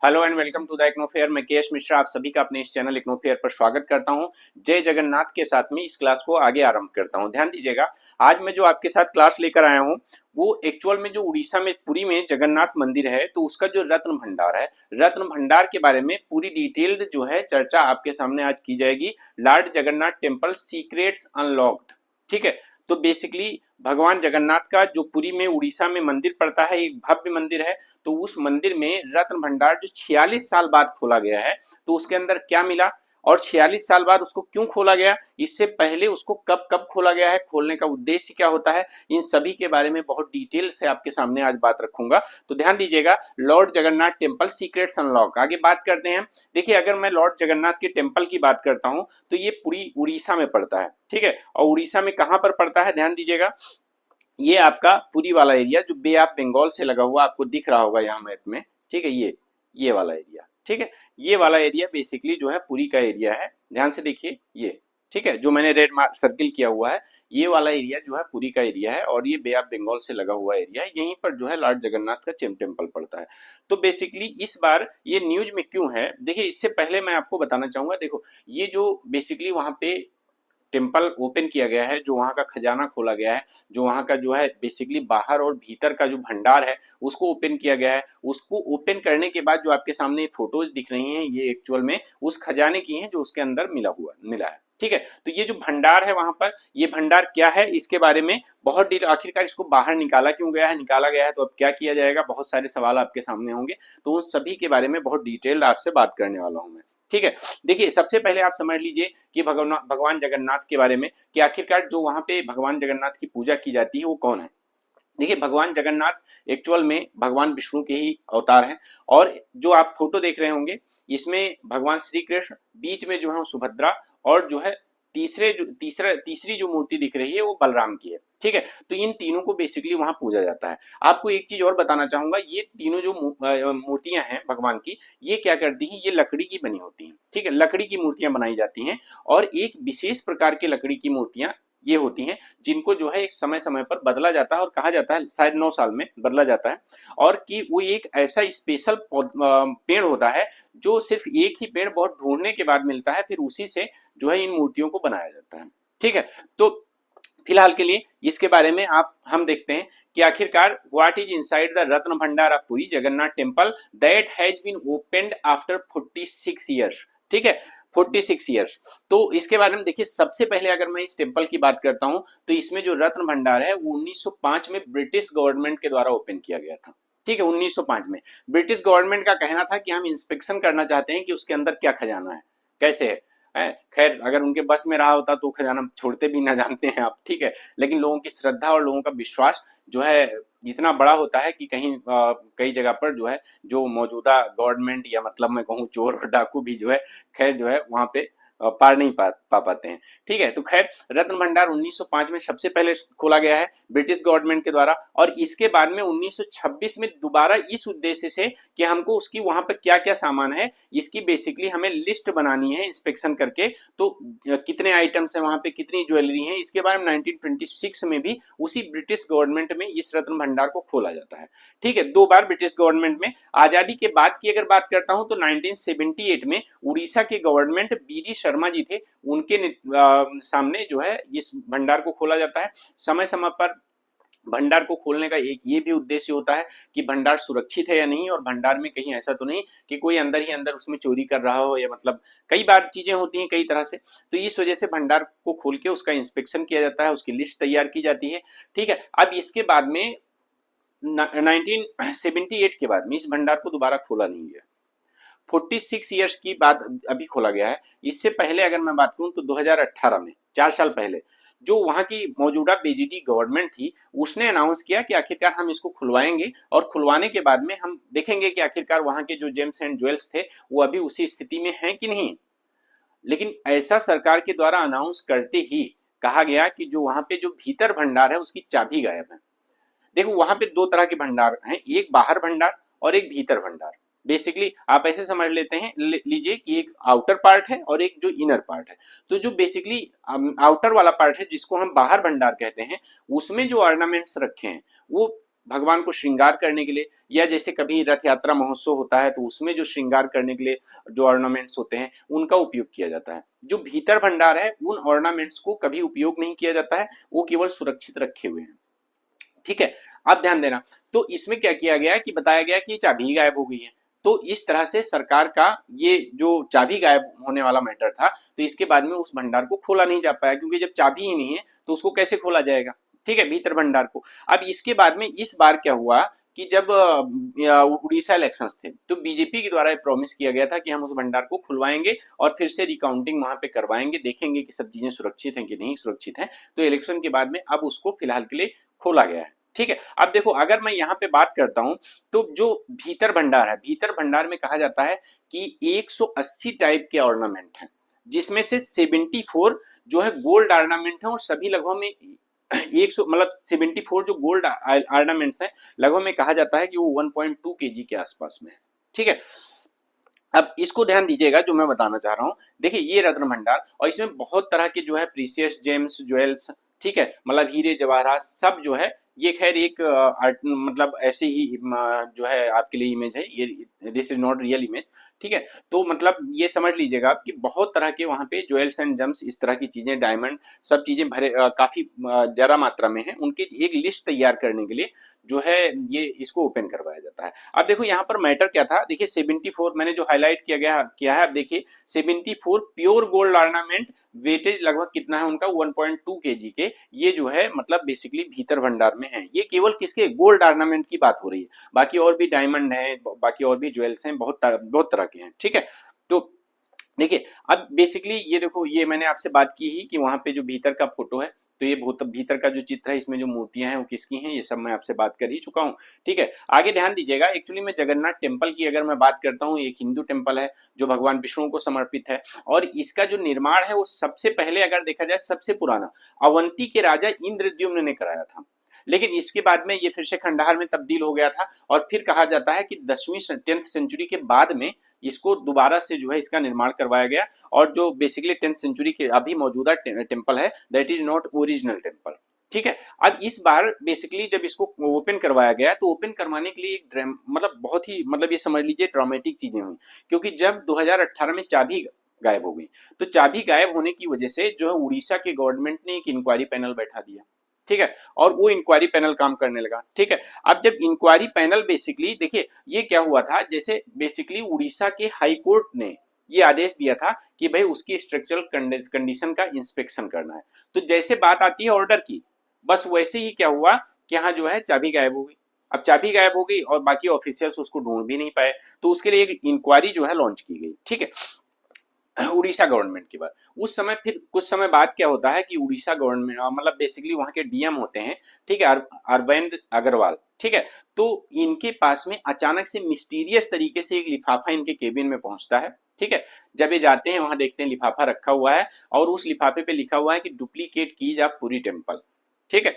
Hello and welcome to the इग्नोफेयर। मैं KS Mishra आप सभी का अपने इस चैनल इग्नोफेयर पर स्वागत करता हूं। जय जगन्नाथ के साथ में इस क्लास को आगे आरंभ करता हूं। ध्यान दीजिएगा, आज मैं जो आपके साथ क्लास लेकर आया हूं वो एक्चुअल में जो उड़ीसा में पुरी में जगन्नाथ मंदिर है तो उसका जो रत्न भंडार है, रत्न भंडार के बारे में पूरी डिटेल्ड जो है चर्चा आपके सामने आज की जाएगी। Lord Jagannath temple secrets unlocked. ठीक है, तो बेसिकली भगवान जगन्नाथ का जो पुरी में उड़ीसा में मंदिर पड़ता है, एक भव्य मंदिर है। तो उस मंदिर में रत्न भंडार जो 46 साल बाद खोला गया है, तो उसके अंदर क्या मिला और 46 साल बाद उसको क्यों खोला गया, इससे पहले उसको कब कब खोला गया है, खोलने का उद्देश्य क्या होता है, इन सभी के बारे में बहुत डिटेल से आपके सामने आज बात रखूंगा। तो ध्यान दीजिएगा, Lord Jagannath temple secrets unlock. आगे बात करते हैं। देखिए, अगर मैं लॉर्ड जगन्नाथ के टेम्पल की बात करता हूं तो ये पूरी उड़ीसा में पड़ता है। ठीक है, और उड़ीसा में कहां पर पड़ता है, ध्यान दीजिएगा, ये आपका पुरी वाला एरिया जो बे ऑफ बंगाल से लगा हुआ आपको दिख रहा होगा यहाँ मैप में। ठीक है, ये वाला एरिया। ठीक है, ये वाला एरिया बेसिकली जो है पुरी का एरिया है। ध्यान से देखिए ये। ठीक है, जो मैंने रेड मार्क सर्किल किया हुआ है, ये वाला एरिया जो है पुरी का एरिया है और ये बे ऑफ बंगाल से लगा हुआ एरिया है। यहीं पर जो है लॉर्ड जगन्नाथ का चेम टेम्पल पड़ता है। तो बेसिकली इस बार ये न्यूज में क्यों है, देखिए इससे पहले मैं आपको बताना चाहूंगा। देखो, ये जो बेसिकली वहां पे टेम्पल ओपन किया गया है, जो वहाँ का खजाना खोला गया है, जो वहाँ का जो है बेसिकली बाहर और भीतर का जो भंडार है उसको ओपन किया गया है। उसको ओपन करने के बाद जो आपके सामने फोटोज दिख रही हैं, ये एक्चुअल में उस खजाने की हैं जो उसके अंदर मिला है। ठीक है, तो ये जो भंडार है वहां पर, ये भंडार क्या है इसके बारे में बहुत डिटेल, आखिरकार इसको बाहर निकाला क्यों गया है, निकाला गया है तो अब क्या किया जाएगा, बहुत सारे सवाल आपके सामने होंगे। तो उन सभी के बारे में बहुत डिटेल आपसे बात करने वाला हूं मैं। ठीक है, देखिए सबसे पहले आप समझ लीजिए कि भगवान जगन्नाथ के बारे में कि आखिरकार जो वहां पे भगवान जगन्नाथ की पूजा की जाती है वो कौन है। देखिए, भगवान जगन्नाथ एक्चुअल में भगवान विष्णु के ही अवतार हैं। और जो आप फोटो देख रहे होंगे, इसमें भगवान श्री कृष्ण, बीच में जो है सुभद्रा, और जो है तीसरी जो मूर्ति दिख रही है वो बलराम की है। ठीक है, तो इन तीनों को बेसिकली वहां पूजा जाता है। आपको एक चीज और बताना चाहूंगा, ये तीनों जो मूर्तियां हैं भगवान की, ये क्या करती हैं, ये लकड़ी की बनी होती हैं। ठीक है, लकड़ी की मूर्तियां बनाई जाती हैं और एक विशेष प्रकार की लकड़ी की मूर्तियां ये होती हैं जिनको जो है समय समय पर बदला जाता है और कहा जाता है शायद 9 साल में बदला जाता है। और कि वो एक ऐसा स्पेशल पेड़ होता है जो सिर्फ एक ही पेड़ बहुत ढूंढने के बाद मिलता है, फिर उसी से जो है इन मूर्तियों को बनाया जाता है। ठीक है, तो फिलहाल के लिए इसके बारे में हम देखते हैं कि आखिरकार what is inside the Ratna Bhandar of Puri Jagannath temple that has been opened after 46 years. ठीक है, 46 ईयर्स। तो इसके बारे में देखिए, सबसे पहले अगर मैं इस टेम्पल की बात करता हूं तो इसमें जो रत्न भंडार है वो 1905 में ब्रिटिश गवर्नमेंट के द्वारा ओपन किया गया था। ठीक है, 1905 में ब्रिटिश गवर्नमेंट का कहना था कि हम इंस्पेक्शन करना चाहते हैं कि उसके अंदर क्या खजाना है, कैसे है। खैर, अगर उनके बस में रहा होता तो खजाना छोड़ते भी ना, जानते हैं आप। ठीक है, लेकिन लोगों की श्रद्धा और लोगों का विश्वास जो है इतना बड़ा होता है कि कहीं कई जगह पर जो है जो मौजूदा गवर्नमेंट या मतलब मैं कहूँ चोर और डाकू भी जो है खैर जो है वहां पे पार नहीं पा पाते हैं। ठीक है, तो खैर रत्न भंडार 1905 में सबसे पहले खोला गया है ब्रिटिश गवर्नमेंट के द्वारा, और इसके बाद में 1926 में दोबारा इस उद्देश्य से कि हमको उसकी वहां पर क्या क्या सामान है इसकी बेसिकली हमें लिस्ट बनानी है इंस्पेक्शन करके। तो कितने आइटम्स है वहां पे, कितनी ज्वेलरी है, इसके बारे में 1926 में भी उसी ब्रिटिश गवर्नमेंट में इस रत्न भंडार को खोला जाता है। ठीक है, 2 बार ब्रिटिश गवर्नमेंट में। आजादी के बाद की अगर बात करता हूं तो 1978 में उड़ीसा के गवर्नमेंट बीडी शर्मा जी थे, उनके सामने जो है इस भंडार को खोला जाता है। समय समय पर भंडार को खोलने का एक ये भी उद्देश्य होता है कि भंडार सुरक्षित है या नहीं, और भंडार में कहीं ऐसा तो नहीं कि कोई अंदर ही अंदर उसमें चोरी कर रहा हो, या मतलब कई बार चीजें होती हैं कई तरह से। तो इस वजह से भंडार को खोल के उसका इंस्पेक्शन किया जाता है, उसकी लिस्ट तैयार की जाती है। ठीक है, अब इसके बाद में 1978 के बाद में इस भंडार को दोबारा खोला नहीं गया। 46 ईयर्स की बात अभी खोला गया है। इससे पहले अगर मैं बात करूं तो 2018 में, 4 साल पहले, जो वहां की मौजूदा बीजेडी गवर्नमेंट थी उसने अनाउंस किया कि आखिरकार हम इसको खुलवाएंगे, और खुलवाने के बाद में हम देखेंगे कि आखिरकार वहां के जो जेम्स एंड ज्वेल्स थे वो अभी उसी स्थिति में हैं कि नहीं। लेकिन ऐसा सरकार के द्वारा अनाउंस करते ही कहा गया कि जो वहां पे जो भीतर भंडार है उसकी चाबी गायब है। देखो, वहां पे 2 तरह के भंडार हैं, एक बाहर भंडार और एक भीतर भंडार। बेसिकली आप ऐसे समझ लेते हैं, लीजिए कि एक आउटर पार्ट है और एक जो इनर पार्ट है। तो जो बेसिकली आउटर वाला पार्ट है जिसको हम बाहर भंडार कहते हैं, उसमें जो ऑर्नामेंट्स रखे हैं वो भगवान को श्रृंगार करने के लिए, या जैसे कभी रथ यात्रा महोत्सव होता है तो उसमें जो श्रृंगार करने के लिए जो ऑर्नामेंट्स होते हैं उनका उपयोग किया जाता है। जो भीतर भंडार है उन ऑर्नामेंट्स को कभी उपयोग नहीं किया जाता है, वो केवल सुरक्षित रखे हुए हैं। ठीक है, अब ध्यान देना। तो इसमें क्या किया गया कि बताया गया कि चाबी गायब हो गई है। तो इस तरह से सरकार का ये जो चाबी गायब होने वाला मैटर था, तो इसके बाद में उस भंडार को खोला नहीं जा पाया, क्योंकि जब चाबी ही नहीं है तो उसको कैसे खोला जाएगा। ठीक है, भीतर भंडार को। अब इसके बाद में इस बार क्या हुआ कि जब उड़ीसा इलेक्शंस थे तो बीजेपी के द्वारा प्रॉमिस किया गया था कि हम उस भंडार को खुलवाएंगे और फिर से रिकाउंटिंग वहां पे करवाएंगे, देखेंगे कि सब चीजें सुरक्षित हैं कि नहीं सुरक्षित हैं। तो इलेक्शन के बाद में अब उसको फिलहाल के लिए खोला गया है। ठीक है, अब देखो अगर मैं यहाँ पे बात करता हूं तो जो भीतर भंडार है, भीतर भंडार में कहा जाता है कि 180 टाइप के ऑर्नामेंट हैं, जिसमें से 74 जो है गोल्ड ऑर्नामेंट है, और सभी लगभग में 100 मतलब 74 जो गोल्ड ऑर्नामेंट्स हैं लगभग में कहा जाता है कि वो 1.2 केजी के आसपास में है। ठीक है, अब इसको ध्यान दीजिएगा जो मैं बताना चाह रहा हूं। देखिए ये रत्न भंडार, और इसमें बहुत तरह के जो है प्रीसियस जेम्स ज्वेल्स, ठीक है, मतलब हीरे जवाहरात सब जो है, ये खैर एक आर्ट मतलब ऐसे ही जो है आपके लिए इमेज है, ये this is not real image. ठीक है, तो मतलब ये समझ लीजिएगा आप कि बहुत तरह के वहां पे ज्वेल्स एंड जेम्स इस तरह की चीजें, डायमंड सब चीजें भरे काफी ज्यादा मात्रा में है। उनकी एक लिस्ट तैयार करने के लिए जो है ये इसको ओपन करवाया जाता है। अब देखो यहाँ पर मैटर क्या था, देखिए 74 मैंने जो हाईलाइट किया है, अब देखिए 74 प्योर गोल्ड ऑर्नामेंट, वेटेज लगभग कितना है उनका 1.2 केजी के, ये जो है मतलब बेसिकली भीतर भंडार में है। ये केवल किसके, गोल्ड ऑर्नामेंट की बात हो रही है, बाकी और भी डायमंड है, बाकी और भी ज्वेल्स हैं, बहुत तरह के हैं। ठीक है, तो देखिए अब बेसिकली ये देखो, ये मैंने आपसे बात की ही कि वहां पे जो भीतर का फोटो है, तो ये भीतर का जो चित्र है, इसमें जो मूर्तियां हैं वो किसकी हैं, ये सब मैं आपसे बात कर ही चुका हूँ। ठीक है, आगे ध्यान दीजिएगा। एक्चुअली में जगन्नाथ टेम्पल की अगर मैं बात करता हूँ, एक हिंदू टेम्पल है जो भगवान विष्णु को समर्पित है, और इसका जो निर्माण है वो सबसे पहले अगर देखा जाए सबसे पुराना अवंती के राजा इंद्रद्युम्न ने कराया था। लेकिन इसके बाद में ये फिर से खंडहर में तब्दील हो गया था, और फिर कहा जाता है कि 10वीं 10th सेंचुरी के बाद में इसको दोबारा से जो है इसका निर्माण करवाया गया। और जो बेसिकली 10th सेंचुरी के अभी मौजूदा टेम्पल है, that is not original temple. ठीक है, अब इस बार बेसिकली जब इसको ओपन करवाया गया, तो ओपन करवाने के लिए एक मतलब बहुत ही मतलब ये समझ लीजिए ड्रामेटिक चीजें हुई, क्योंकि जब 2018 में चाबी गायब हो गई, तो चाबी गायब होने की वजह से जो है उड़ीसा के गवर्नमेंट ने एक इंक्वायरी पैनल बैठा दिया। ठीक है, और वो इंक्वायरी पैनल काम करने लगा। ठीक है, अब जब इंक्वायरी पैनल बेसिकली देखिए ये क्या हुआ था, जैसे बेसिकली उड़ीसा के हाई कोर्ट ने ये आदेश दिया था कि भाई उसकी स्ट्रक्चरल कंडीशन का इंस्पेक्शन करना है। तो जैसे बात आती है ऑर्डर की, बस वैसे ही क्या हुआ कि यहाँ जो है चाबी गायब हो गई। अब चाबी गायब हो गई और बाकी ऑफिशियल्स उसको ढूंढ भी नहीं पाए, तो उसके लिए एक इंक्वायरी जो है लॉन्च की गई। ठीक है, उड़ीसा गवर्नमेंट के बाद उस समय फिर कुछ समय बाद क्या होता है कि उड़ीसा गवर्नमेंट मतलब बेसिकली वहां के डीएम होते हैं, ठीक है, अरविंद अग्रवाल। ठीक है, तो इनके पास में अचानक से मिस्टीरियस तरीके से एक लिफाफा इनके केबिन में पहुंचता है। ठीक है, जब ये जाते हैं वहां देखते हैं लिफाफा रखा हुआ है, और उस लिफाफे पे लिखा हुआ है कि duplicate keys of Puri temple. ठीक है,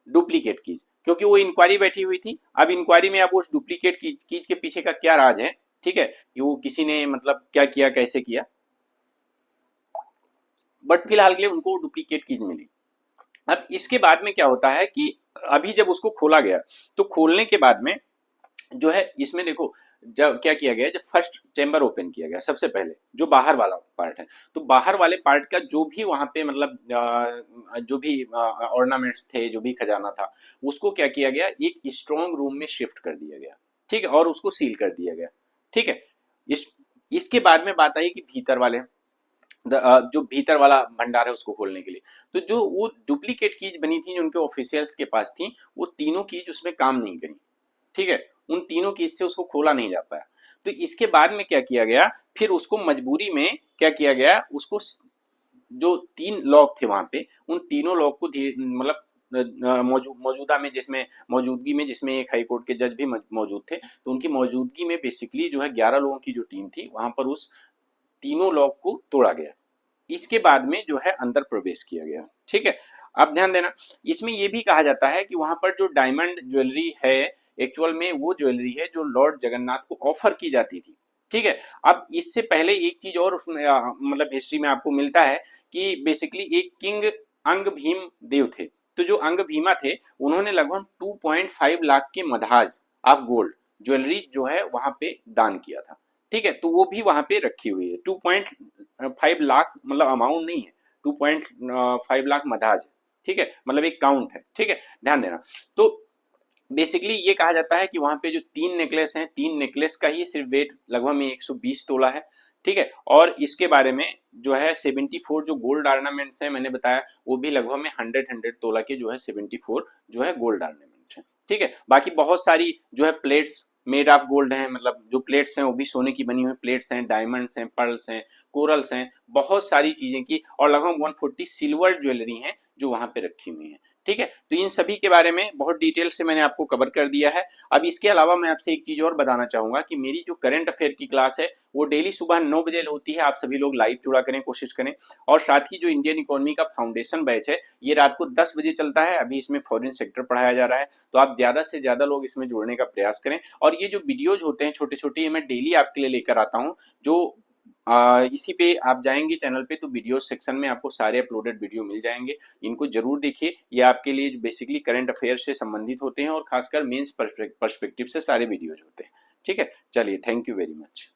डुप्लीकेट कीज, क्योंकि वो इंक्वायरी बैठी हुई थी। अब इंक्वायरी में अब उस डुप्लीकेट कीज के पीछे का क्या राज है, ठीक है, कि वो किसी ने मतलब क्या किया, कैसे किया, बट फिलहाल के लिए उनको डुप्लीकेट कीज मिली। अब इसके बाद में क्या होता है कि अभी जब उसको खोला गया, तो खोलने के बाद में जो है इसमें देखो जब क्या किया गया, जब फर्स्ट चेंबर ओपन किया गया सबसे पहले, जो बाहर वाला पार्ट है, तो बाहर वाले पार्ट का जो भी वहां पे मतलब जो भी ऑर्नामेंट्स थे, जो भी खजाना था, उसको क्या किया गया, एक स्ट्रॉन्ग रूम में शिफ्ट कर दिया गया। ठीक है, और उसको सील कर दिया गया। ठीक है, इस इसके बाद में बात आई कि भीतर वाले जो भीतर वाला भंडार है उसको खोलने के लिए, तो जो वो डुप्लीकेट कीज बनी थी जो उनके ऑफिशियल्स के पास थी, वो तीनों कीज उसमें काम नहीं करी। ठीक है, उन तीनों कीज से उसको खोला नहीं जा पाया। तो इसके बाद में क्या किया गया, फिर उसको मजबूरी में क्या किया गया, उसको जो 3 लॉक थे वहां पे, उन तीनों लॉक को मतलब मौजूदा में जिसमें मौजूदगी में जिसमें एक हाई कोर्ट के जज भी मौजूद थे, तो उनकी मौजूदगी में बेसिकली जो है 11 लोगों की जो टीम थी वहां पर उस तीनों लॉक को तोड़ा गया। इसके बाद में जो है अंदर प्रवेश किया गया। ठीक है, अब ध्यान देना, इसमें यह भी कहा जाता है कि वहां पर जो डायमंड ज्वेलरी है, एक्चुअल में वो ज्वेलरी है जो लॉर्ड जगन्नाथ को ऑफर की जाती थी। ठीक है, अब इससे पहले एक चीज और उसमें मतलब हिस्ट्री में आपको मिलता है कि बेसिकली एक किंग अंग भीम देव थे। तो जो अंग भीमा थे उन्होंने लगभग 2.5 लाख के मदहाज ऑफ गोल्ड ज्वेलरी जो है वहां पे दान किया था। ठीक है, तो वो भी वहां पे रखी हुई है। 2.5 लाख मतलब अमाउंट नहीं है, 2.5 लाख मदहाज है। ठीक है, मतलब एक काउंट है। ठीक है, ध्यान देना। तो बेसिकली ये कहा जाता है कि वहां पे जो 3 नेकलेस हैं, 3 नेकलेस का ही सिर्फ वेट लगभग में 120 तोला है। ठीक है, और इसके बारे में जो है 74 जो गोल्ड ऑर्नामेंट्स हैं मैंने बताया, वो भी लगभग में 100 तोला के जो है 74 जो है गोल्ड ऑर्नामेंट है। ठीक है, बाकी बहुत सारी जो है प्लेट्स मेड ऑफ गोल्ड हैं, मतलब जो प्लेट्स हैं वो भी सोने की बनी हुई प्लेट्स हैं, डायमंड्स हैं, पर्ल्स हैं, कोरल्स हैं, बहुत सारी चीजें की, और लगभग 140 सिल्वर ज्वेलरी हैं जो वहां पे रखी हुई है। ठीक है, तो इन सभी के बारे में बहुत डिटेल से मैंने आपको कवर कर दिया है। अब इसके अलावा मैं आपसे एक चीज और बताना चाहूंगा कि मेरी जो करंट अफेयर की क्लास है वो डेली सुबह 9 बजे होती है। आप सभी लोग लाइव जुड़ा करें, कोशिश करें। और साथ ही जो इंडियन इकोनॉमी का फाउंडेशन बैच है ये रात को 10 बजे चलता है। अभी इसमें फॉरेन सेक्टर पढ़ाया जा रहा है, तो आप ज्यादा से ज्यादा लोग इसमें जुड़ने का प्रयास करें। और ये जो वीडियोज होते हैं छोटे छोटे, ये मैं डेली आपके लिए लेकर आता हूँ। जो इसी पे आप जाएंगे चैनल पे तो वीडियो सेक्शन में आपको सारे अपलोडेड वीडियो मिल जाएंगे। इनको जरूर देखिए, ये आपके लिए बेसिकली करंट अफेयर से संबंधित होते हैं और खासकर मेंस पर्सपेक्टिव से सारे वीडियोज होते हैं। ठीक है, चलिए, थैंक यू वेरी मच।